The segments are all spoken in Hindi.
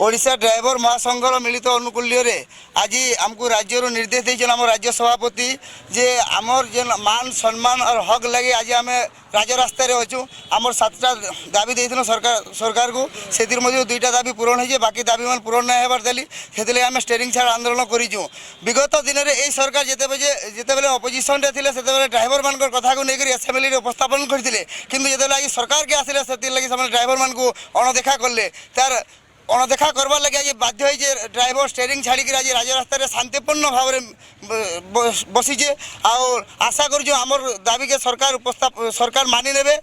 ओडिशा ड्राइवर महासंघर मिलित अनुकूल्य आज आमको राज्य निर्देश देते आम राज्य सभापति जे आमर जे मान सम्मान और हक लगे आज आम राजरास्त अच्छु आमर 7टा दाबी देते सरकार को से दुईटा दाबी पूरण हो बाकी दाबी मान पूरण नहीं होबार दिल्ली से आम स्टेरिंग छाड़ आंदोलन करूँ। विगत दिन में यही सरकार जिते अपोजिशन थे से ड्राइवर मान कथा को लेकर असेम्बली उपस्थापन करते कि जो आज सरकार के आसिले से ड्राइवर मान को अणदेखा कले तार अणदेखा करवार लगे आज बाध्य हो ड्राइवर स्टेरिंग छाड़ी आज राजरास्त शांतिपूर्ण भाव में बसीचे और आशा करमर दाबी के सरकार मानि ने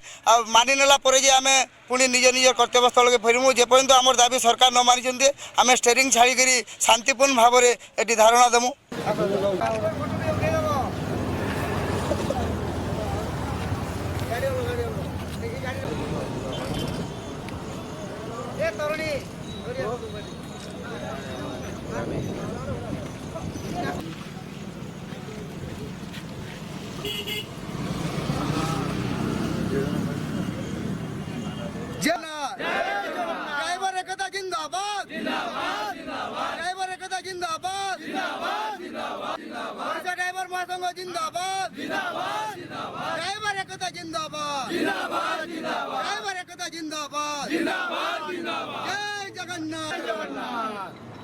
मानि नेला आम पुणी निज निज कर्तव्य स्थल के फेरमु जेपर्यंत आम दाबी सरकार न मानी आम स्टेरिंग छाड़ी शांतिपूर्ण भाव में ये धारणा देमु। ड्राइवर एकता जिंदाबाद ड्राइवर एकता जिंदाबाद ड्राइवर महासंघ जिंदाबाद ड्राइवर एकता जिंदाबाद ड्राइवर एकता जिंदाबाद जय जगन्नाथ।